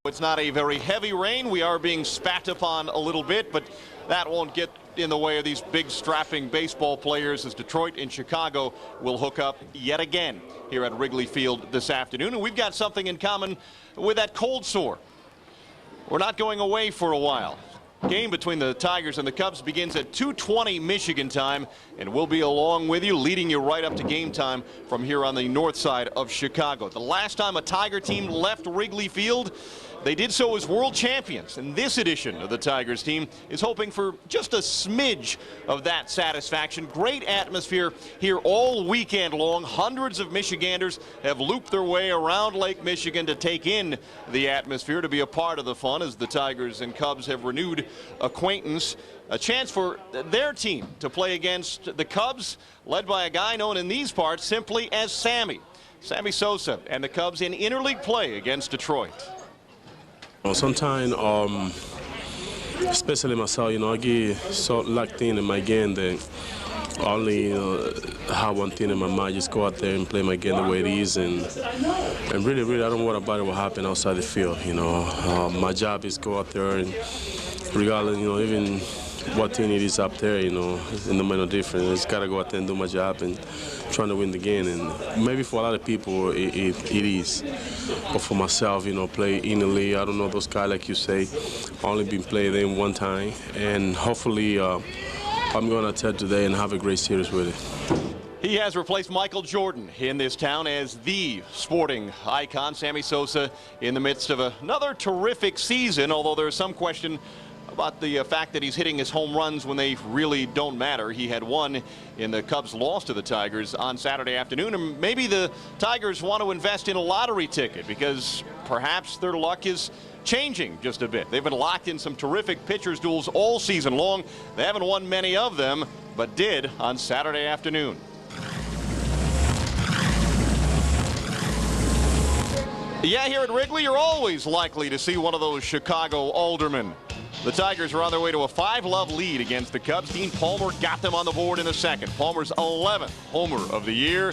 It's not a very heavy rain. We are being spat upon a little bit, but that won't get in the way of these big strapping baseball players as Detroit and Chicago will hook up yet again here at Wrigley Field this afternoon. And we've got something in common with that cold sore. We're not going away for a while. Game between the Tigers and the Cubs begins at 2:20 Michigan time, and we'll be along with you, leading you right up to game time from here on the north side of Chicago. The last time a Tiger team left Wrigley Field, they did so as world champions, and this edition of the Tigers team is hoping for just a smidge of that satisfaction. Great atmosphere here all weekend long. Hundreds of Michiganders have looped their way around Lake Michigan to take in the atmosphere, to be a part of the fun as the Tigers and Cubs have renewed acquaintance. A chance for their team to play against the Cubs, led by a guy known in these parts simply as Sammy. Sammy Sosa and the Cubs in interleague play against Detroit. Well, sometimes, especially myself, I get so locked in my game that only have one thing in my mind: just go out there and play my game the way it is, and really, I don't worry about what happens outside the field. My job is go out there and regardless, even what team it is up there, it don't make no difference. I just gotta go out there and do my job and trying to win the game. And maybe for a lot of people it is, but for myself, play in the league. I don't know those guys like you say. Only been played them one time, and hopefully I'm gonna tell today and have a great series with it. He has replaced Michael Jordan in this town as the sporting icon. Sammy Sosa in the midst of another terrific season, although there's some question about the fact that he's hitting his home runs when they really don't matter. He had one in the Cubs' loss to the Tigers on Saturday afternoon, and maybe the Tigers want to invest in a lottery ticket because perhaps their luck is changing just a bit. They've been locked in some terrific pitchers' duels all season long. They haven't won many of them, but did on Saturday afternoon. Yeah, here at Wrigley, you're always likely to see one of those Chicago aldermen. The Tigers are on their way to a 5-love lead against the Cubs. Dean Palmer got them on the board in the second. Palmer's 11th homer of the year.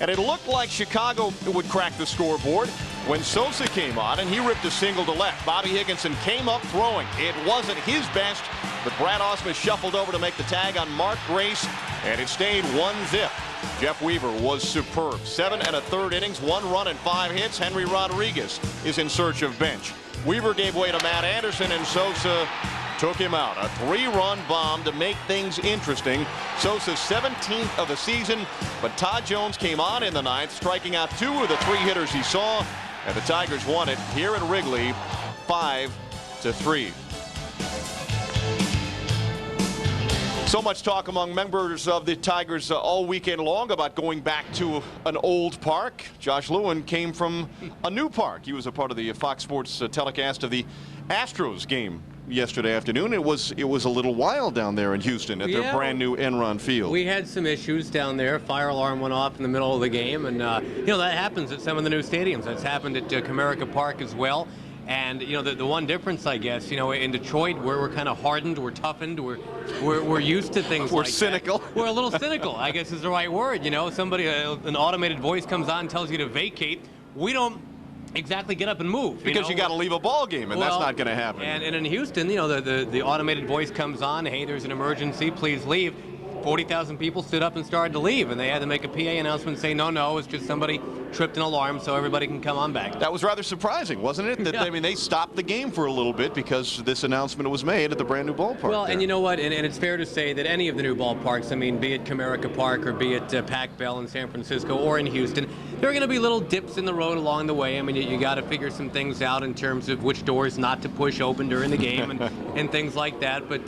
And it looked like Chicago would crack the scoreboard when Sosa came on and he ripped a single to left. Bobby Higginson came up throwing. It wasn't his best, but Brad Ausmus shuffled over to make the tag on Mark Grace, and it stayed 1-zip. Jeff Weaver was superb. 7 1/3 innings, 1 run and 5 hits. Henry Rodriguez is in search of bench. Weaver gave way to Matt Anderson, and Sosa took him out. A 3-run bomb to make things interesting. Sosa's 17th of the season, but Todd Jones came on in the 9th, striking out 2 of the 3 hitters he saw, and the Tigers won it here at Wrigley 5-3. So much talk among members of the Tigers all weekend long about going back to an old park. Josh Lewin came from a new park. He was a part of the Fox Sports telecast of the Astros game yesterday afternoon. It was a little wild down there in Houston at their brand new Enron Field. We had some issues down there. Fire alarm went off in the middle of the game, and that happens at some of the new stadiums. That's happened at Comerica Park as well. And the one difference, I guess, in Detroit, we're kind of hardened, we're toughened, we're used to things. We're like cynical. That. We're a little cynical, I guess is the right word. Somebody, an automated voice comes on and tells you to vacate. We don't exactly get up and move because you got to leave a ball game, and that's not going to happen. And in Houston, the automated voice comes on. Hey, there's an emergency. Please leave. 40,000 people stood up and started to leave, and they had to make a PA announcement saying, no, it's just somebody tripped an alarm so everybody can come on back. That was rather surprising, wasn't it? That, yeah. They stopped the game for a little bit because this announcement was made at the brand new ballpark. Well, there. And you know what? And it's fair to say that any of the new ballparks, be it Comerica Park or be it Pac Bell in San Francisco or in Houston, there are going to be little dips in the road along the way. You got to figure some things out in terms of which doors not to push open during the game and things like that. But,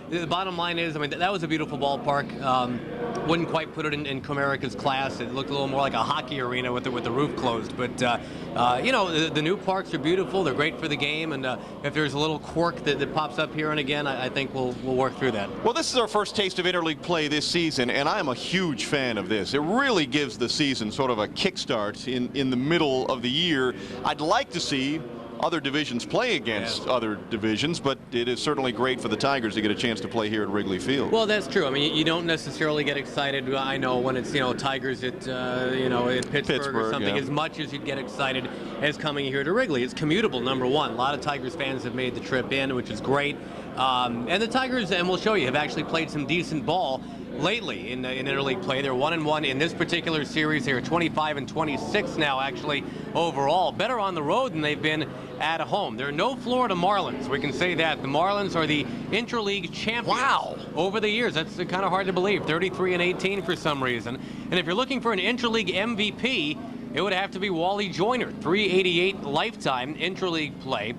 the bottom line is, that was a beautiful ballpark. Wouldn't quite put it in Comerica's class. It looked a little more like a hockey arena with the roof closed. But, the new parks are beautiful. They're great for the game. And if there's a little quirk that pops up here and again, I think we'll work through that. Well, this is our first taste of interleague play this season, and I am a huge fan of this. It really gives the season sort of a kickstart in the middle of the year. I'd like to see other divisions play against other divisions, but it is certainly great for the Tigers to get a chance to play here at Wrigley Field. Well, that's true. I mean, you don't necessarily get excited, I know, when it's, Tigers at, at Pittsburgh or something, as much as you'd get excited as coming here to Wrigley. It's commutable, number one. A lot of Tigers fans have made the trip in, which is great. And the Tigers, and we'll show you, have actually played some decent ball lately in interleague play. They're 1-1 in this particular series. They're 25-26 now, actually, overall. Better on the road than they've been at home. There are no Florida Marlins. We can say that. The Marlins are the interleague champions over the years. That's kind of hard to believe. 33-18 for some reason. And if you're looking for an interleague MVP, it would have to be Wally Joyner. 388 lifetime interleague play.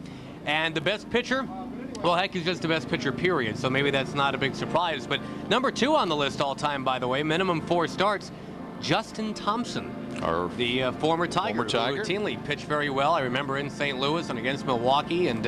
And the best pitcher, well, heck, he's just the best pitcher, period, so maybe that's not a big surprise. But number 2 on the list all time, by the way, minimum 4 starts, Justin Thompson, the former Tiger, who routinely pitched very well. I remember in St. Louis and against Milwaukee, and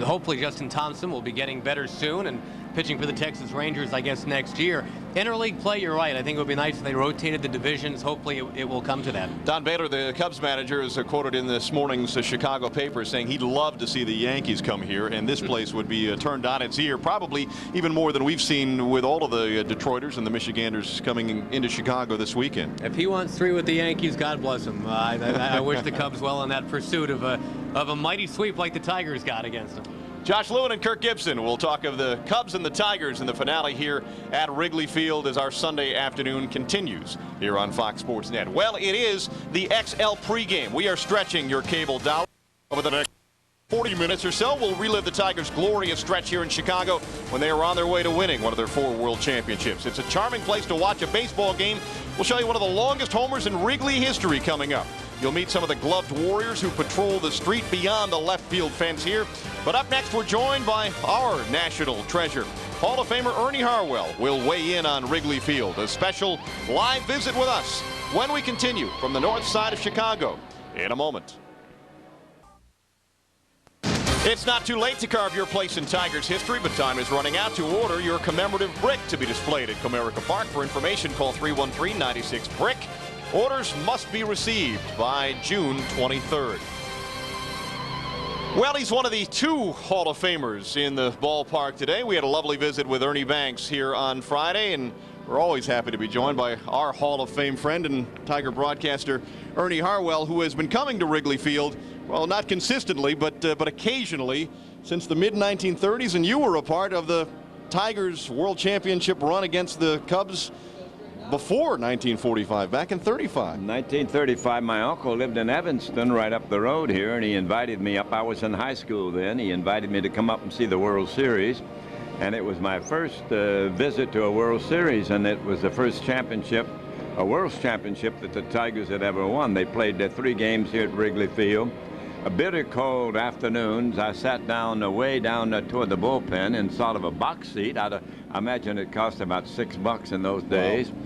hopefully Justin Thompson will be getting better soon and pitching for the Texas Rangers, I guess, next year. Interleague play, you're right. I think it would be nice if they rotated the divisions. Hopefully it will come to that. Don Baylor, the Cubs manager, is quoted in this morning's Chicago paper saying he'd love to see the Yankees come here, and this place would be turned on its ear, probably even more than we've seen with all of the Detroiters and the Michiganders coming into Chicago this weekend. If he wants 3 with the Yankees, God bless him. I wish the Cubs well in that pursuit of a mighty sweep like the Tigers got against them. Josh Lewin and Kirk Gibson will talk of the Cubs and the Tigers in the finale here at Wrigley Field as our Sunday afternoon continues here on Fox Sports Net. Well, it is the XL pregame. We are stretching your cable dollar over the next 40 minutes or so. We'll relive the Tigers' glorious stretch here in Chicago when they were on their way to winning one of their 4 world championships. It's a charming place to watch a baseball game. We'll show you one of the longest homers in Wrigley history coming up. You'll meet some of the gloved warriors who patrol the street beyond the left field fence here. But up next, we're joined by our national treasure. Hall of Famer Ernie Harwell will weigh in on Wrigley Field. A special live visit with us when we continue from the north side of Chicago in a moment. It's not too late to carve your place in Tigers history, but time is running out to order your commemorative brick to be displayed at Comerica Park. For information, call 313-96-BRICK. Orders must be received by June 23rd. Well, he's one of the 2 Hall of Famers in the ballpark today. We had a lovely visit with Ernie Banks here on Friday, and we're always happy to be joined by our Hall of Fame friend and Tiger broadcaster Ernie Harwell, who has been coming to Wrigley Field, well, not consistently, but occasionally since the mid-1930s, and you were a part of the Tigers World Championship run against the Cubs before 1945, back in 35. 1935, my uncle lived in Evanston right up the road here, and he invited me up. I was in high school then. He invited me to come up and see the World Series, and it was my first visit to a World Series, and it was the first championship, a World Championship that the Tigers had ever won. They played 3 games here at Wrigley Field. A bitter cold afternoons, I sat down way down toward the bullpen in sort of a box seat. I imagine it cost about $6 in those days. Wow.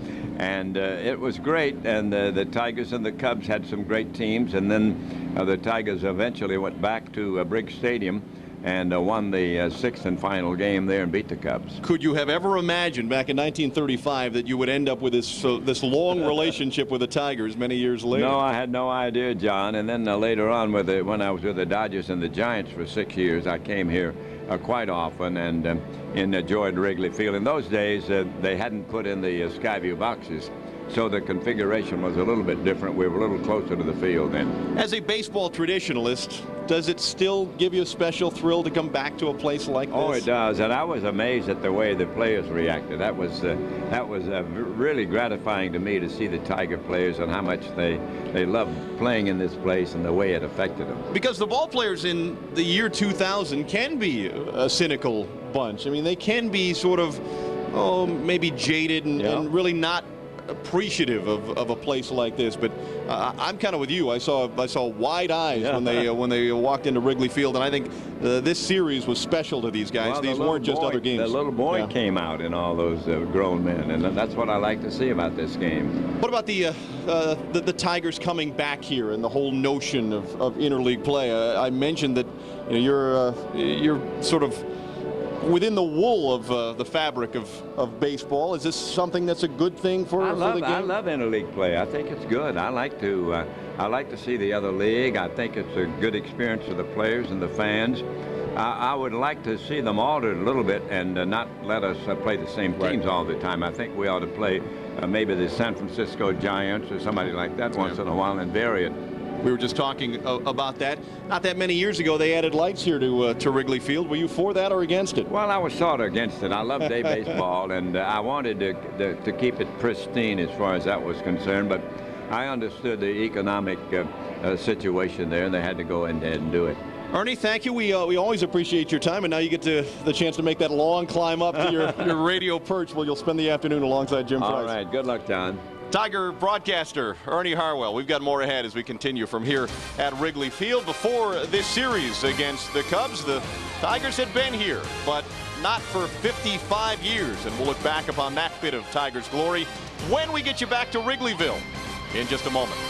And it was great, and the Tigers and the Cubs had some great teams, and then the Tigers eventually went back to Briggs Stadium and won the 6th and final game there and beat the Cubs. Could you have ever imagined back in 1935 that you would end up with this long relationship with the Tigers many years later? No, I had no idea, John. And then later on, when I was with the Dodgers and the Giants for 6 years, I came here quite often and enjoyed Wrigley Field. In those days, they hadn't put in the Skyview boxes, so the configuration was a little bit different. We were a little closer to the field then. As a baseball traditionalist, does it still give you a special thrill to come back to a place like this? Oh, it does, and I was amazed at the way the players reacted. That was really gratifying to me to see the Tiger players and how much they loved playing in this place and the way it affected them. Because the ball players in the year 2000 can be a cynical bunch. I mean, they can be sort of, maybe jaded and really not appreciative of a place like this, but I'm kind of with you. I saw wide eyes when they walked into Wrigley Field, and I think this series was special to these guys. Well, these weren't just other games. The little boy came out in all those grown men, and that's what I like to see about this game. What about the Tigers coming back here and the whole notion of interleague play? I mentioned that you're sort of within the wool of the fabric of baseball. Is this something that's a good thing for the game? I love interleague play. I think it's good. I like to see the other league. I think it's a good experience for the players and the fans. I would like to see them altered a little bit and not let us play the same teams all the time. I think we ought to play maybe the San Francisco Giants or somebody like that once in a while and vary it. We were just talking about that. Not that many years ago, they added lights here to Wrigley Field. Were you for that or against it? Well, I was sort of against it. I love day baseball, and I wanted to keep it pristine as far as that was concerned. But I understood the economic situation there, and they had to go in there and do it. Ernie, thank you. We always appreciate your time, and now you get the chance to make that long climb up to your radio perch where you'll spend the afternoon alongside Jim Price. All right. Good luck, John. Tiger broadcaster Ernie Harwell. We've got more ahead as we continue from here at Wrigley Field. Before this series against the Cubs, the Tigers had been here, but not for 55 years. And we'll look back upon that bit of Tigers glory when we get you back to Wrigleyville in just a moment.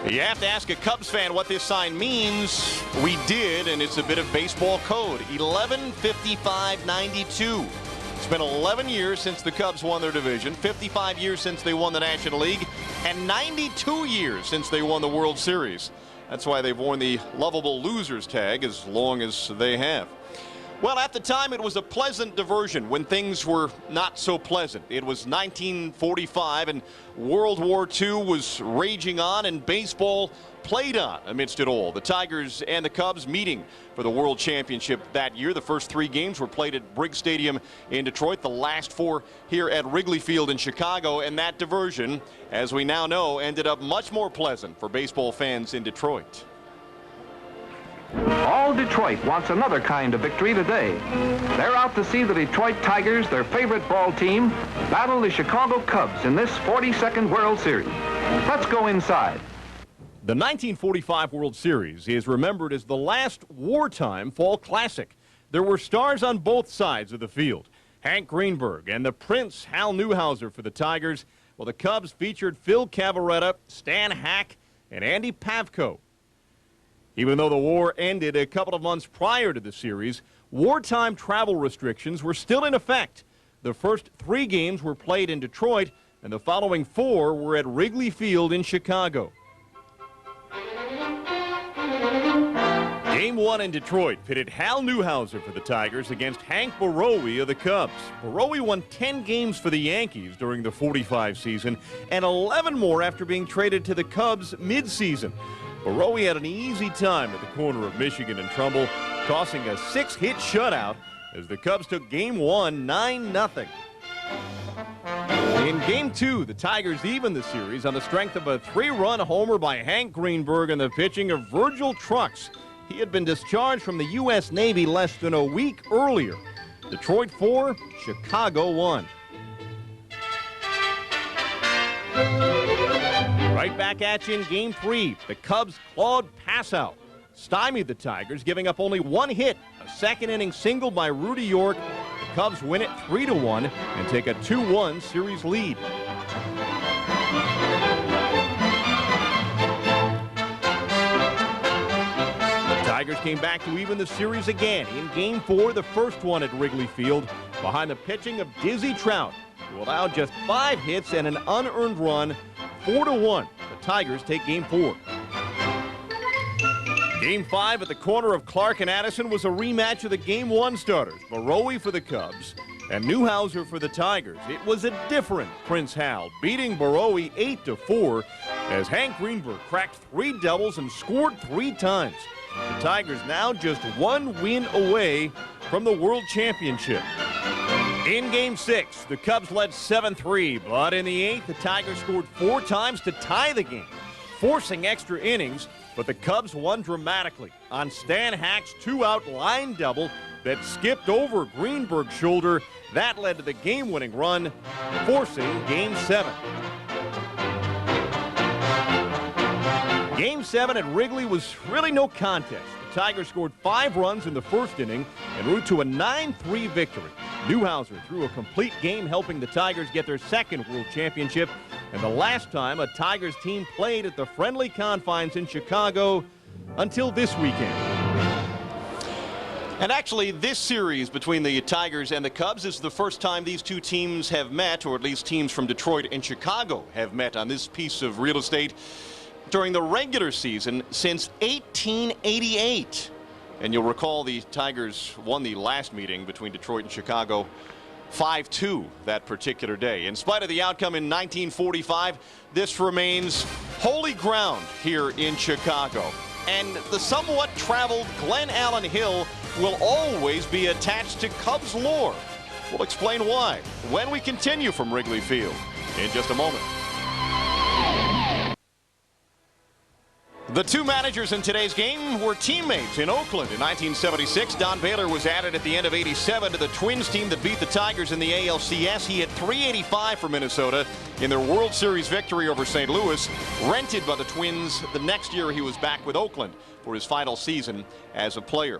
You have to ask a Cubs fan what this sign means. We did, and it's a bit of baseball code. 11-55-92. It's been 11 years since the Cubs won their division, 55 years since they won the National League, and 92 years since they won the World Series. That's why they've worn the lovable losers tag as long as they have. Well, at the time, it was a pleasant diversion when things were not so pleasant. It was 1945, and World War II was raging on, and baseball played on amidst it all. The Tigers and the Cubs meeting for the World Championship that year. The first 3 games were played at Briggs Stadium in Detroit, the last 4 here at Wrigley Field in Chicago, and that diversion, as we now know, ended up much more pleasant for baseball fans in Detroit. All Detroit wants another kind of victory today. They're out to see the Detroit Tigers, their favorite ball team, battle the Chicago Cubs in this 42nd World Series. Let's go inside. The 1945 World Series is remembered as the last wartime fall classic. There were stars on both sides of the field. Hank Greenberg and the Prince Hal Newhouser for the Tigers, while the Cubs featured Phil Cavarretta, Stan Hack, and Andy Pavko. Even though the war ended a couple of months prior to the series, wartime travel restrictions were still in effect. The first 3 games were played in Detroit, and the following 4 were at Wrigley Field in Chicago. Game 1 in Detroit pitted Hal Newhouser for the Tigers against Hank Borowy of the Cubs. Borowy won 10 games for the Yankees during the 45 season and 11 more after being traded to the Cubs mid-season. Borowy had an easy time at the corner of Michigan and Trumbull, tossing a 6-hit shutout as the Cubs took Game 1 9-0. In Game 2, the Tigers evened the series on the strength of a 3-run homer by Hank Greenberg and the pitching of Virgil Trucks. He had been discharged from the U.S. Navy less than a week earlier. Detroit 4, Chicago 1. Right back at you in Game 3. The Cubs clawed Passout, stymied the Tigers, giving up only 1 hit, a second-inning single by Rudy York. The Cubs win it 3-1 and take a 2-1 series lead. The Tigers came back to even the series again in Game 4, the first one at Wrigley Field, behind the pitching of Dizzy Trout, who allowed just 5 hits and an unearned run. 4-1. The Tigers take Game 4. Game 5 at the corner of Clark and Addison was a rematch of the Game 1 starters, Borowy for the Cubs and Newhouser for the Tigers. It was a different Prince Hal, beating Borowy 8-4 as Hank Greenberg cracked 3 doubles and scored 3 times. The Tigers now just 1 win away from the World Championship. In Game 6, the Cubs led 7-3, but in the 8th, the Tigers scored 4 times to tie the game, forcing extra innings, but the Cubs won dramatically on Stan Hack's 2-out line double that skipped over Greenberg's shoulder. That led to the game-winning run, forcing Game 7. Game 7 at Wrigley was really no contest. The Tigers scored 5 runs in the first inning en route to a 9-3 victory. Newhouser threw a complete game, helping the Tigers get their 2nd World Championship and the last time a Tigers team played at the friendly confines in Chicago until this weekend. And actually, this series between the Tigers and the Cubs is the first time these two teams have met, or at least teams from Detroit and Chicago have met on this piece of real estate during the regular season since 1888. And you'll recall the Tigers won the last meeting between Detroit and Chicago 5-2 that particular day. In spite of the outcome in 1945, this remains holy ground here in Chicago. And the somewhat traveled Glen Allen Hill will always be attached to Cubs lore. We'll explain why when we continue from Wrigley Field in just a moment. The two managers in today's game were teammates in Oakland in 1976. Don Baylor was added at the end of '87 to the Twins team that beat the Tigers in the ALCS. He had .385 for Minnesota in their World Series victory over St. Louis. Rented by the Twins the next year, he was back with Oakland for his final season as a player.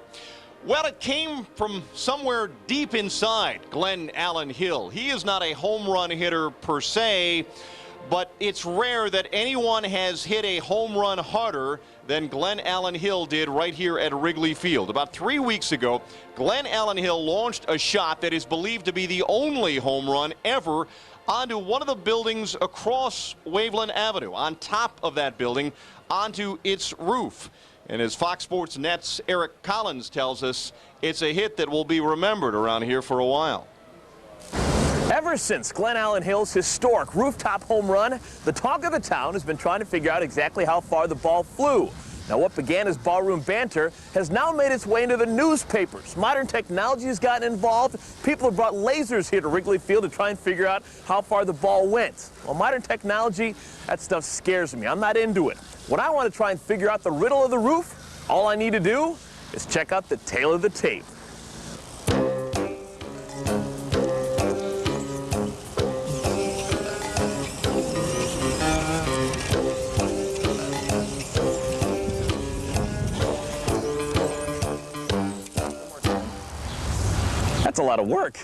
Well, it came from somewhere deep inside Glen Allen Hill. He is not a home run hitter per se, but it's rare that anyone has hit a home run harder than Glen Allen Hill did right here at Wrigley Field. About 3 weeks ago, Glen Allen Hill launched a shot that is believed to be the only home run ever onto one of the buildings across Waveland Avenue, on top of that building, onto its roof. And as Fox Sports Net's Eric Collins tells us, it's a hit that will be remembered around here for a while. Ever since Glen Allen Hill's historic rooftop home run, the talk of the town has been trying to figure out exactly how far the ball flew. Now, what began as ballroom banter has now made its way into the newspapers. Modern technology has gotten involved. People have brought lasers here to Wrigley Field to try and figure out how far the ball went. Well, modern technology, that stuff scares me. I'm not into it. When I want to try and figure out the riddle of the roof, all I need to do is check out the tail of the tape. That's a lot of work.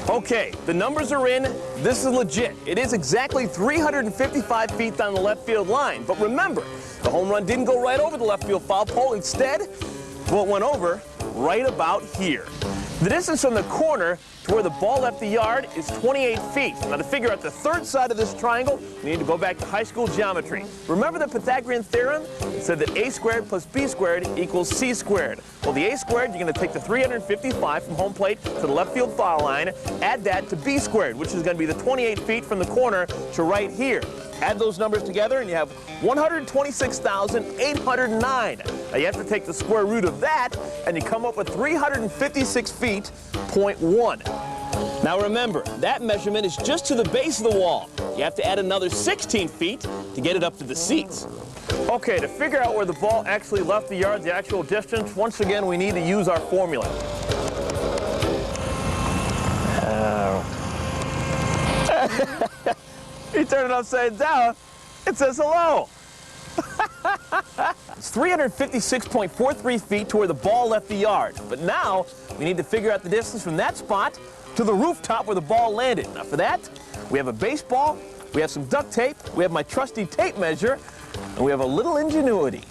Okay, the numbers are in. This is legit. It is exactly 355 feet down the left field line. But remember, the home run didn't go right over the left field foul pole. Instead, well, it went over right about here. The distance from the corner to where the ball left the yard is 28 feet. Now, to figure out the third side of this triangle, we need to go back to high school geometry. Remember the Pythagorean theorem? It said that a squared plus b squared equals c squared. Well, the a squared, you're going to take the 355 from home plate to the left field foul line, add that to b squared, which is going to be the 28 feet from the corner to right here. Add those numbers together and you have 126,809. Now you have to take the square root of that and you come up with 356 feet, .1. Now remember, that measurement is just to the base of the wall. You have to add another 16 feet to get it up to the seats. Okay, to figure out where the ball actually left the yard, the actual distance, once again we need to use our formula. You turn it upside down, it says hello. It's 356.43 feet to where the ball left the yard. But now, we need to figure out the distance from that spot to the rooftop where the ball landed. Now for that, we have a baseball, we have some duct tape, we have my trusty tape measure, and we have a little ingenuity.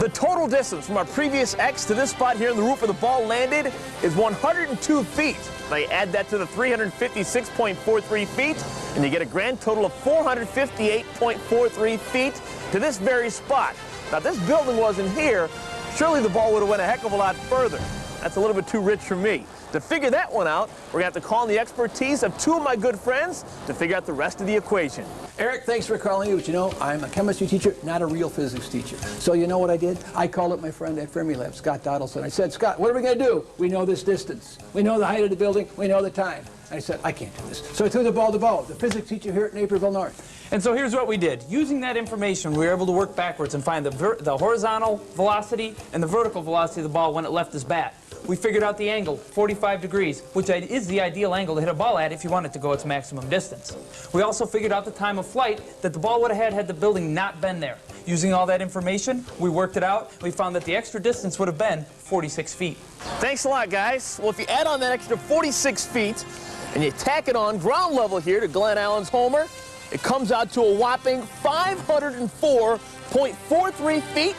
The total distance from our previous X to this spot here in the roof where the ball landed is 102 feet. Now you add that to the 356.43 feet, and you get a grand total of 458.43 feet to this very spot. Now, if this building wasn't here, surely the ball would have went a heck of a lot further. That's a little bit too rich for me. To figure that one out, we're going to have to call on the expertise of two of my good friends to figure out the rest of the equation. Eric, thanks for calling me, but you know, I'm a chemistry teacher, not a real physics teacher. So you know what I did? I called up my friend at Fermilab, Scott Doddleson. I said, Scott, what are we going to do? We know this distance. We know the height of the building. We know the time. I said, I can't do this. So I threw the ball to Bo, the physics teacher here at Naperville North. And so here's what we did. Using that information, we were able to work backwards and find the horizontal velocity and the vertical velocity of the ball when it left his bat. We figured out the angle, 45 degrees, which is the ideal angle to hit a ball at if you want it to go its maximum distance. We also figured out the time of flight that the ball would have had the building not been there. Using all that information, we worked it out. We found that the extra distance would have been 46 feet. Thanks a lot, guys. Well, if you add on that extra 46 feet, and you tack it on ground level here to Glen Allen's homer, it comes out to a whopping 504.43 feet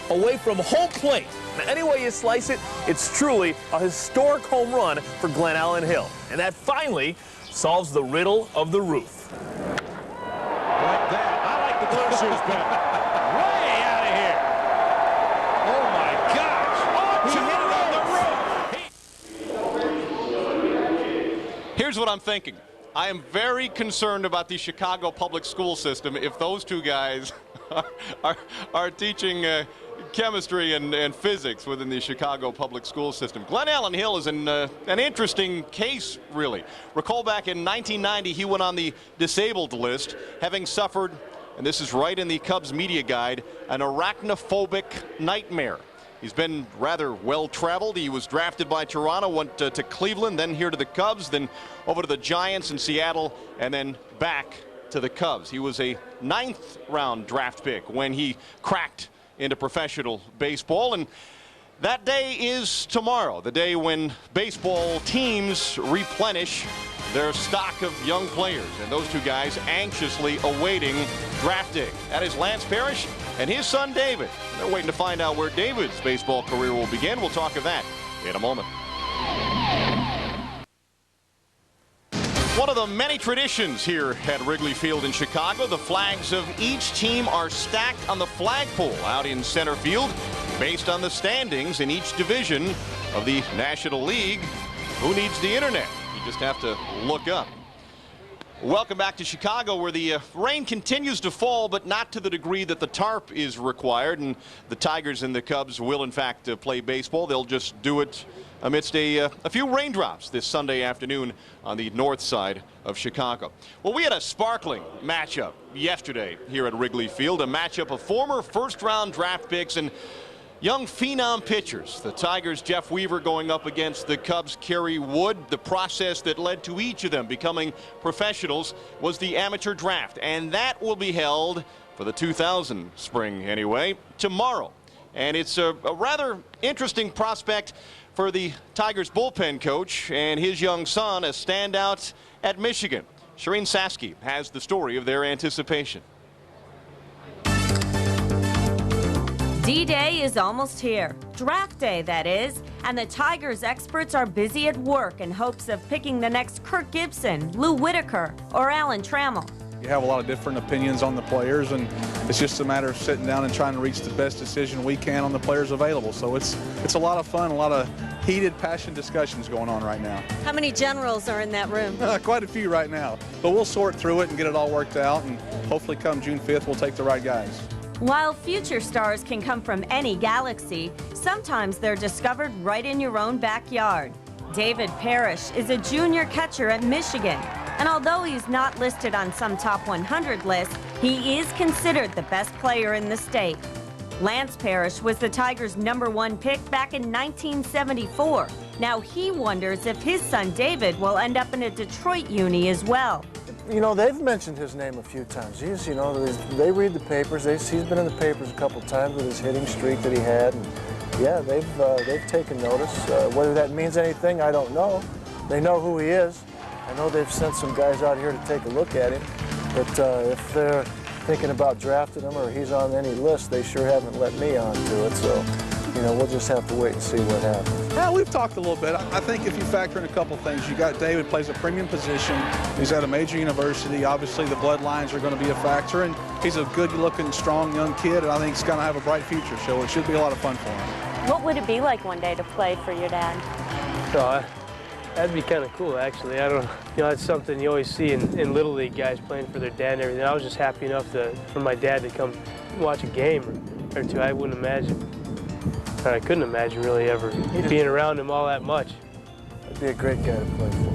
away from home plate. Now, any way you slice it, it's truly a historic home run for Glen Allen Hill. And that finally solves the riddle of the roof. Like that. I like the clear shoes better. Way out of here. Oh, my gosh. He hit it on the roof. Here's what I'm thinking. I am very concerned about the Chicago public school system if those two guys are teaching chemistry and physics within the Chicago public school system. Glen Allen Hill is an interesting case, really. Recall back in 1990, he went on the disabled list, having suffered, and this is right in the Cubs media guide, an arachnophobic nightmare. He's been rather well-traveled. He was drafted by Toronto, went to Cleveland, then here to the Cubs, then over to the Giants in Seattle, and then back to the Cubs. He was a 9th-round draft pick when he cracked into professional baseball, and that day is tomorrow, the day when baseball teams replenish their stock of young players, and those two guys anxiously awaiting draft day. That is Lance Parrish and his son David. They're waiting to find out where David's baseball career will begin. We'll talk of that in a moment. One of the many traditions here at Wrigley Field in Chicago, the flags of each team are stacked on the flagpole out in center field based on the standings in each division of the National League. Who needs the internet? You just have to look up. Welcome back to Chicago, where the rain continues to fall, but not to the degree that the tarp is required, and the Tigers and the Cubs will in fact play baseball. They'll just do it amidst a few raindrops this Sunday afternoon on the north side of Chicago. Well, we had a sparkling matchup yesterday here at Wrigley Field, a matchup of former first-round draft picks and young phenom pitchers. The Tigers' Jeff Weaver going up against the Cubs' Kerry Wood. The process that led to each of them becoming professionals was the amateur draft, and that will be held for the 2000 spring anyway, tomorrow. And it's a rather interesting prospect for the Tigers bullpen coach and his young son, a standout at Michigan. Shireen Sasky has the story of their anticipation. D-Day is almost here. Draft day, that is. And the Tigers experts are busy at work in hopes of picking the next Kirk Gibson, Lou Whitaker, or Alan Trammell. You have a lot of different opinions on the players, and it's just a matter of sitting down and trying to reach the best decision we can on the players available. So it's a lot of fun, a lot of heated, passionate discussions going on right now. How many generals are in that room? Quite a few right now. But we'll sort through it and get it all worked out, and hopefully come June 5th we'll take the right guys. While future stars can come from any galaxy, sometimes they're discovered right in your own backyard. David Parrish is a junior catcher at Michigan, and although he's not listed on some top 100 list, he is considered the best player in the state. Lance Parrish was the Tigers' #1 pick back in 1974. Now he wonders if his son David will end up in a Detroit uni as well. You know, they've mentioned his name a few times. He's, you know, they read the papers. He's been in the papers a couple times with his hitting streak that he had. And yeah, they've taken notice. Whether that means anything, I don't know. They know who he is. I know they've sent some guys out here to take a look at him. But if they're thinking about drafting him or he's on any list, they sure haven't let me on to it. So, you know, we'll just have to wait and see what happens. Yeah, we've talked a little bit. I think if you factor in a couple things, you got David plays a premium position. He's at a major university. Obviously, the bloodlines are going to be a factor, and he's a good-looking, strong young kid, and I think he's going to have a bright future. So it should be a lot of fun for him. What would it be like one day to play for your dad? Oh, that'd be kind of cool, actually. I don't, you know, it's something you always see in Little League guys playing for their dad and everything. I was just happy enough for my dad to come watch a game or two. I wouldn't imagine. I couldn't imagine really ever being around him all that much. That'd be a great guy to play for.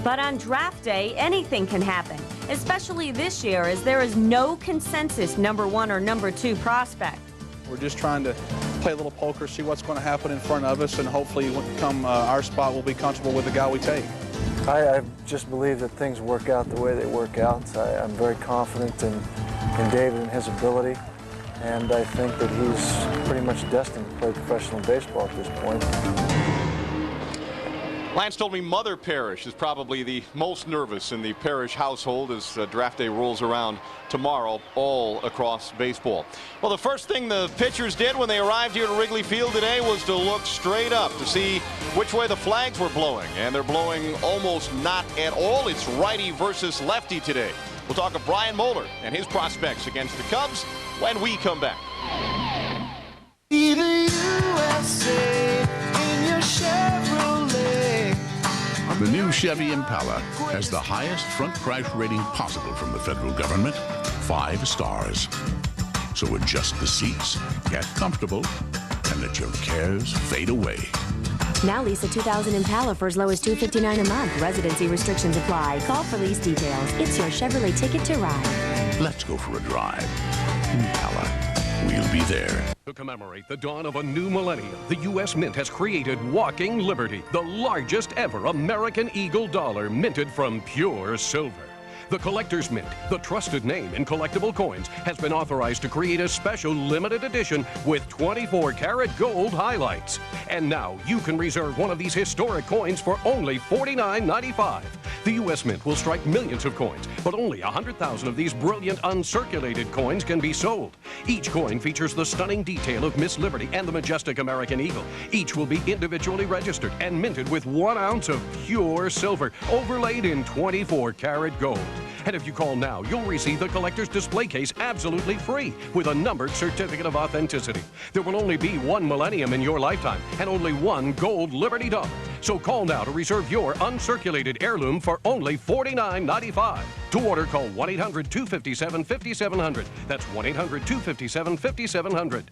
But on draft day, anything can happen, especially this year as there is no consensus #1 or #2 prospect. We're just trying to play a little poker, see what's going to happen in front of us, and hopefully come our spot, we'll be comfortable with the guy we take. I just believe that things work out the way they work out. I'm very confident in David and his ability. And I think that he's pretty much destined to play professional baseball at this point. Lance told me Mother Parrish is probably the most nervous in the Parrish household as draft day rolls around tomorrow all across baseball. Well, the first thing the pitchers did when they arrived here to Wrigley Field today was to look straight up to see which way the flags were blowing. And they're blowing almost not at all. It's righty versus lefty today. We'll talk of Brian Moeller and his prospects against the Cubs when we come back. Be the USA in your Chevrolet. The new Chevy Impala has the highest front crash rating possible from the federal government, 5 stars. So adjust the seats, get comfortable, and let your cares fade away. Now lease a 2000 Impala for as low as $259 a month. Residency restrictions apply. Call for lease details. It's your Chevrolet ticket to ride. Let's go for a drive. Impala. We'll be there. To commemorate the dawn of a new millennium, the U.S. Mint has created Walking Liberty, the largest ever American Eagle dollar minted from pure silver. The Collector's Mint, the trusted name in collectible coins, has been authorized to create a special limited edition with 24-karat gold highlights. And now you can reserve one of these historic coins for only $49.95. The U.S. Mint will strike millions of coins, but only 100,000 of these brilliant uncirculated coins can be sold. Each coin features the stunning detail of Miss Liberty and the majestic American Eagle. Each will be individually registered and minted with 1 ounce of pure silver, overlaid in 24-karat gold. And if you call now, you'll receive the collector's display case absolutely free with a numbered certificate of authenticity. There will only be 1 millennium in your lifetime and only 1 gold Liberty dollar. So call now to reserve your uncirculated heirloom for only $49.95. To order, call 1-800-257-5700. That's 1-800-257-5700.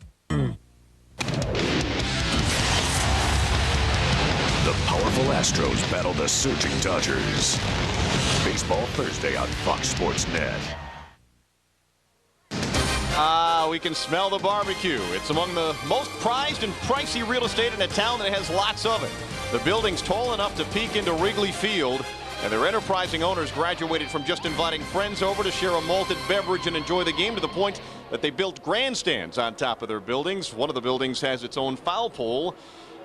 The powerful Astros battle the surging Dodgers. Baseball Thursday on Fox Sports Net. We can smell the barbecue. It's among the most prized and pricey real estate in a town that has lots of it. The building's tall enough to peek into Wrigley Field, and their enterprising owners graduated from just inviting friends over to share a malted beverage and enjoy the game to the point that they built grandstands on top of their buildings. One of the buildings has its own foul pole,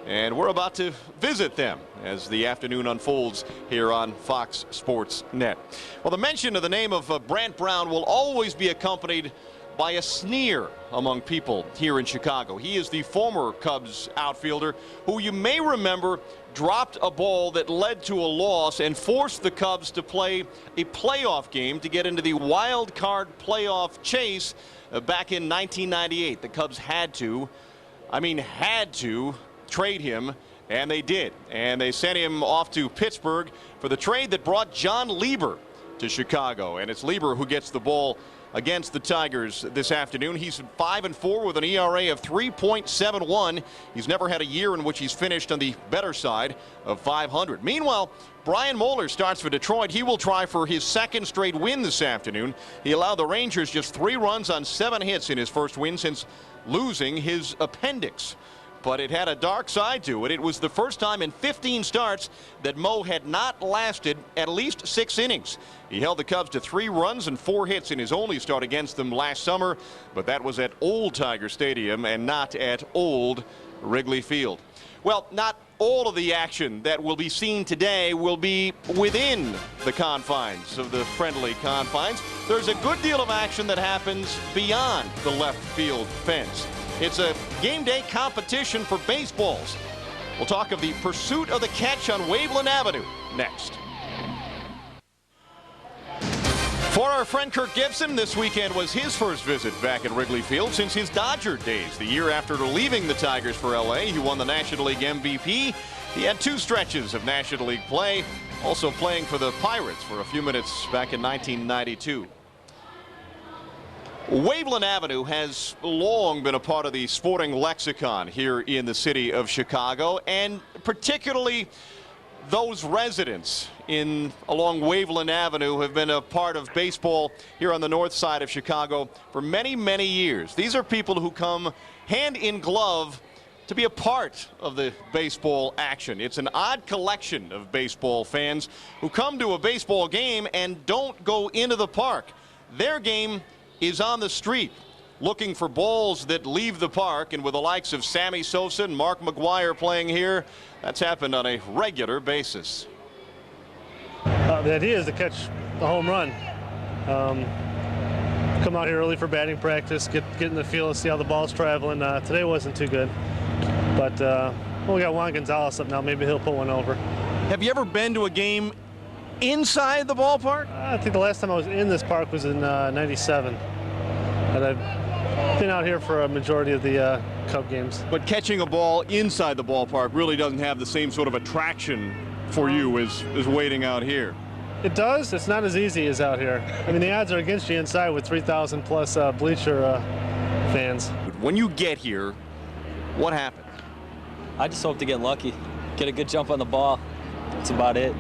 and we're about to visit them as the afternoon unfolds here on Fox Sports Net. Well, the mention of the name of Brant Brown will always be accompanied by a sneer among people here in Chicago. He is the former Cubs outfielder who you may remember dropped a ball that led to a loss and forced the Cubs to play a playoff game to get into the wild card playoff chase back in 1998. The Cubs had to trade him, and they did. And they sent him off to Pittsburgh for the trade that brought John Lieber to Chicago. And it's Lieber who gets the ball against the Tigers this afternoon. He's 5-4 with an ERA of 3.71. He's never had a year in which he's finished on the better side of 500. Meanwhile, Brian Moeller starts for Detroit. He will try for his second straight win this afternoon. He allowed the Rangers just 3 runs on 7 hits in his first win since losing his appendix. But it had a dark side to it. It was the first time in 15 starts that Mo had not lasted at least 6 innings. He held the Cubs to 3 runs and 4 hits in his only start against them last summer, but that was at Old Tiger Stadium and not at Old Wrigley Field. Well, not all of the action that will be seen today will be within the confines of the friendly confines. There's a good deal of action that happens beyond the left field fence. It's a game day competition for baseballs. We'll talk of the pursuit of the catch on Waveland Avenue next. For our friend Kirk Gibson, this weekend was his first visit back at Wrigley Field since his Dodger days. The year after leaving the Tigers for LA, he won the National League MVP. He had 2 stretches of National League play, also playing for the Pirates for a few minutes back in 1992. Waveland Avenue has long been a part of the sporting lexicon here in the city of Chicago, and particularly those residents along Waveland Avenue have been a part of baseball here on the north side of Chicago for many, many years. These are people who come hand in glove to be a part of the baseball action. It's an odd collection of baseball fans who come to a baseball game and don't go into the park. Their game is on the street. looking for balls that leave the park, and with the likes of Sammy Sosa and Mark McGwire playing here, that's happened on a regular basis. The idea is to catch the home run. Come out here early for batting practice, get in the field, see how the ball's traveling. Today wasn't too good, but we got Juan Gonzalez up now. Maybe he'll put one over. Have you ever been to a game inside the ballpark? I think the last time I was in this park was in '97, and I've been out here for a majority of the Cub games. But catching a ball inside the ballpark really doesn't have the same sort of attraction for you as waiting out here. It does. It's not as easy as out here. I mean, the odds are against you inside with 3,000 plus bleacher fans. When you get here, what happens? I just hope to get lucky, get a good jump on the ball. That's about it.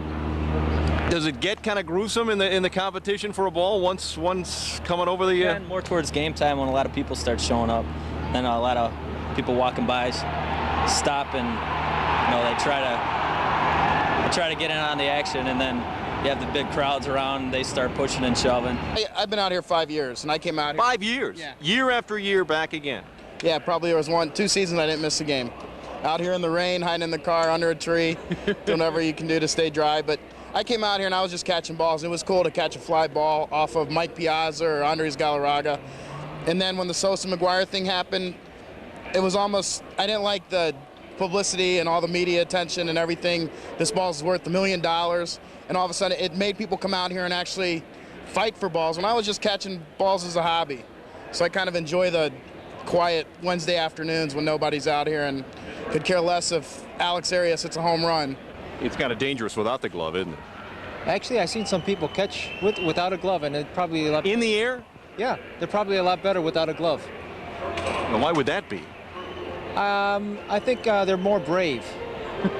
Does it get kind of gruesome in the competition for a ball once coming over the? Yeah, more towards game time when a lot of people start showing up, and a lot of people walking by stop and they try to get in on the action, and then you have the big crowds around, and they start pushing and shoving. I've been out here 5 years, and I came out here. 5 years? Yeah. Year after year back again? Yeah, probably there was 2 seasons I didn't miss a game. Out here in the rain, hiding in the car, under a tree, doing whatever you can do to stay dry. But I came out here and I was just catching balls. It was cool to catch a fly ball off of Mike Piazza or Andres Galarraga. And then when the Sosa McGwire thing happened, it was almost, I didn't like the publicity and all the media attention and everything. This ball's worth $1 million. And all of a sudden it made people come out here and actually fight for balls when I was just catching balls as a hobby. So I kind of enjoy the quiet Wednesday afternoons when nobody's out here and could care less if Alex Arias hits a home run. It's kind of dangerous without the glove, isn't it? Actually, I've seen some people catch without a glove, and it probably a lot. In the air? Yeah, they're probably a lot better without a glove. Well, why would that be? I think they're more brave,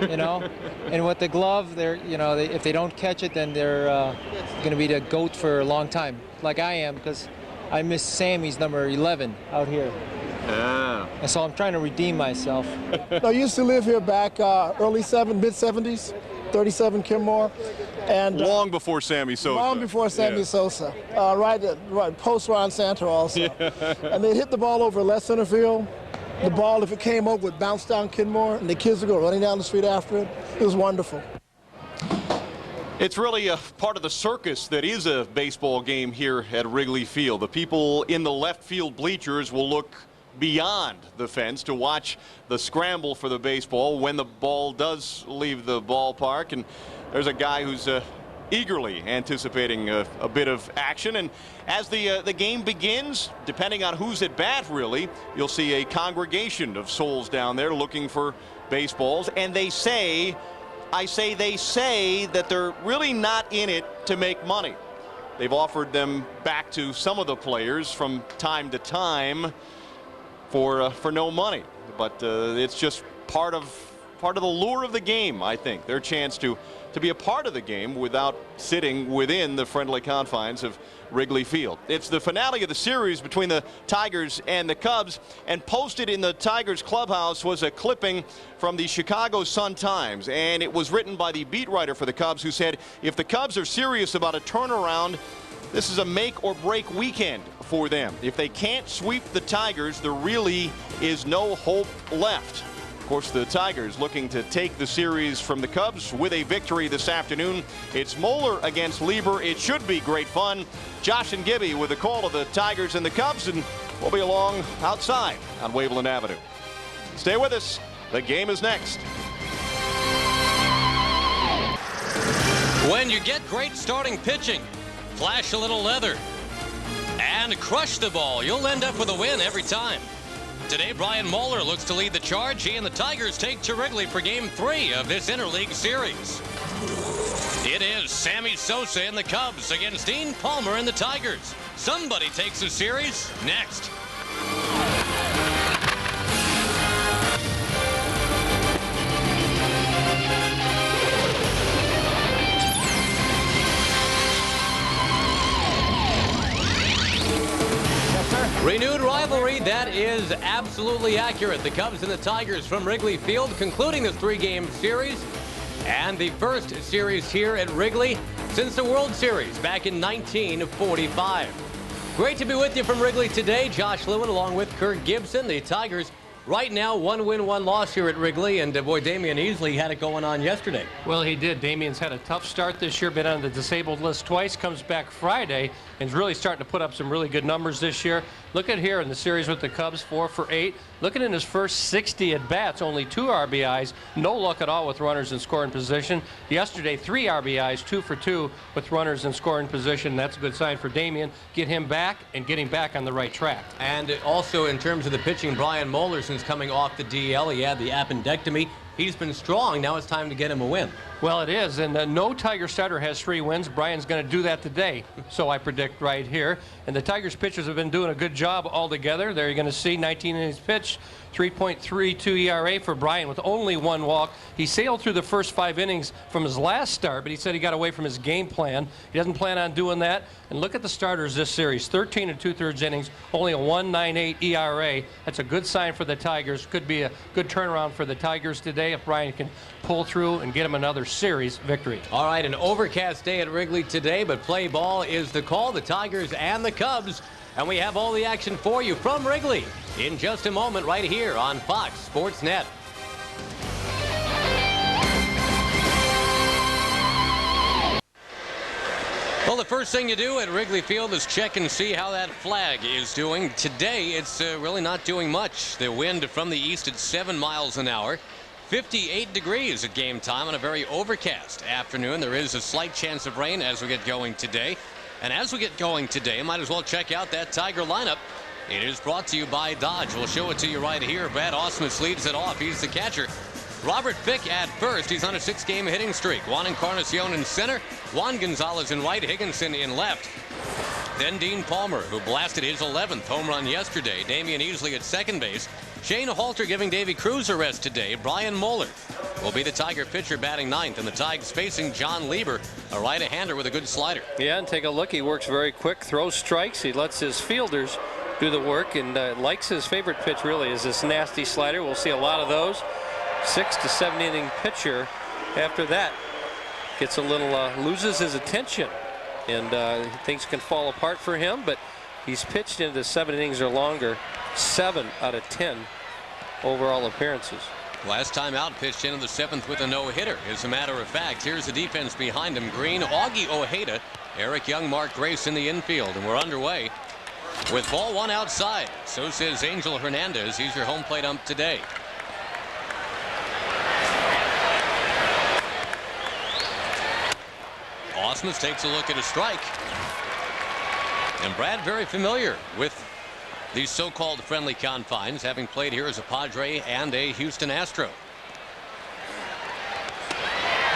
And with the glove, if they don't catch it, then they're going to be the GOAT for a long time, like I am, because I missed Sammy's number 11 out here. Yeah. And so I'm trying to redeem myself. I used to live here back mid-70s, 37 Kenmore. And long before Sammy Sosa. Long before Sammy Sosa. Right, post Ron Santo also. Yeah. And they'd hit the ball over left center field. The ball, if it came up, would bounce down Kenmore, and the kids would go running down the street after it. It was wonderful. It's really a part of the circus that is a baseball game here at Wrigley Field. The people in the left field bleachers will look beyond the fence to watch the scramble for the baseball when the ball does leave the ballpark. And there's a guy who's eagerly anticipating a bit of action. And as the game begins, depending on who's at bat, really, you'll see a congregation of souls down there looking for baseballs. And they say, they say that they're really not in it to make money. They've offered them back to some of the players from time to time for no money, but it's just part of the lure of the game. I think their chance to be a part of the game without sitting within the friendly confines of Wrigley Field. It's the finale of the series between the Tigers and the Cubs, and posted in the Tigers clubhouse was a clipping from the Chicago Sun-Times, and it was written by the beat writer for the Cubs, who said, if the Cubs are serious about a turnaround, this is a make or break weekend for them. If they can't sweep the Tigers, there really is no hope left. Of course, the Tigers looking to take the series from the Cubs with a victory this afternoon. It's Moeller against Lieber. It should be great fun. Josh and Gibby with the call of the Tigers and the Cubs, and we'll be along outside on Waveland Avenue. Stay with us. The game is next. When you get great starting pitching, flash a little leather, and crush the ball, you'll end up with a win every time. Today, Brian Moeller looks to lead the charge. He and the Tigers take to Wrigley for Game 3 of this interleague series. It is Sammy Sosa and the Cubs against Dean Palmer and the Tigers. Somebody takes the series next. Renewed rivalry, that is absolutely accurate. The Cubs and the Tigers from Wrigley Field concluding this 3-game series, and the first series here at Wrigley since the World Series back in 1945. Great to be with you from Wrigley today. Josh Lewin along with Kurt Gibson. The Tigers right now 1 win, 1 loss here at Wrigley, and boy, Damian Easley had it going on yesterday. Well, he did. Damian's had a tough start this year, been on the disabled list twice, comes back Friday, and is really starting to put up some really good numbers this year. Look at here in the series with the Cubs, 4 for 8. Looking in his first 60 at-bats, only 2 RBIs, no luck at all with runners in scoring position. Yesterday, 3 RBIs, 2 for 2 with runners in scoring position. That's a good sign for Damian. Get him back and getting back on the right track. And also in terms of the pitching, Brian Moeller, since coming off the DL, he had the appendectomy. He's been strong. Now it's time to get him a win. Well, it is, and no Tiger starter has 3 wins. Brian's going to do that today, so I predict right here. And the Tigers pitchers have been doing a good job altogether. There you're going to see 19 innings pitched, 3.32 ERA for Brian with only 1 walk. He sailed through the first 5 innings from his last start, but he said he got away from his game plan. He doesn't plan on doing that. And look at the starters this series, 13 2/3 innings, only a 1.98 ERA. That's a good sign for the Tigers. Could be a good turnaround for the Tigers today if Brian can pull through and get him another series victory. All right, an overcast day at Wrigley today, but play ball is the call. The Tigers and the Cubs. And we have all the action for you from Wrigley in just a moment right here on Fox Sports Net. Well, the first thing you do at Wrigley Field is check and see how that flag is doing. Today, it's really not doing much. The wind from the east at 7 miles an hour. 58 degrees at game time on a very overcast afternoon. There is a slight chance of rain as we get going today. And as we get going today, might as well check out that Tiger lineup. It is brought to you by Dodge. We'll show it to you right here. Brad Ausmus leads it off. He's the catcher. Robert Fick at first. He's on a 6-game hitting streak. Juan Encarnacion in center. Juan Gonzalez in right. Higginson in left. Then Dean Palmer, who blasted his 11th home run yesterday. Damian Easley at second base. Shane Halter giving Davy Cruz a rest today. Brian Moeller will be the Tiger pitcher batting 9th. And the Tigers facing John Lieber, a right-hander with a good slider. Yeah, and take a look. He works very quick, throws strikes. He lets his fielders do the work, and likes his favorite pitch really is this nasty slider. We'll see a lot of those. 6 to 7 inning pitcher. After that, gets a little loses his attention, and things can fall apart for him. But he's pitched into 7 innings or longer, 7 out of 10 overall appearances. Last time out, pitched into the 7th with a no-hitter. As a matter of fact, here's the defense behind him. Green, Augie Ojeda, Eric Young, Mark Grace in the infield, and we're underway with ball 1 outside. So says Angel Hernandez. He's your home plate ump today. Ausmus takes a look at a strike. And Brad very familiar with these so-called friendly confines, having played here as a Padre and a Houston Astro.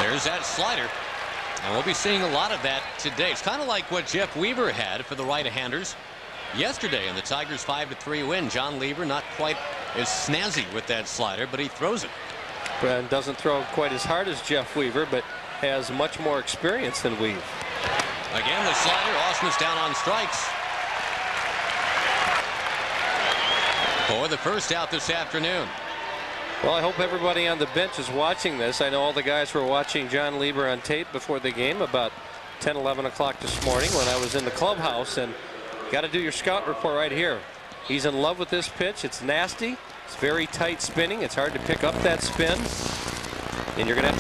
There's that slider. And we'll be seeing a lot of that today. It's kind of like what Jeff Weaver had for the right-handers yesterday in the Tigers' 5-3 win. John Lieber not quite as snazzy with that slider, but he throws it. Brad doesn't throw quite as hard as Jeff Weaver, but has much more experience than Weaver. Again, the slider. Ausmus down on strikes. For the first out this afternoon. Well, I hope everybody on the bench is watching this. I know all the guys were watching John Lieber on tape before the game about 10, 11 o'clock this morning when I was in the clubhouse, and got to do your scout report right here. He's in love with this pitch. It's nasty. It's very tight spinning. It's hard to pick up that spin, and you're going to have to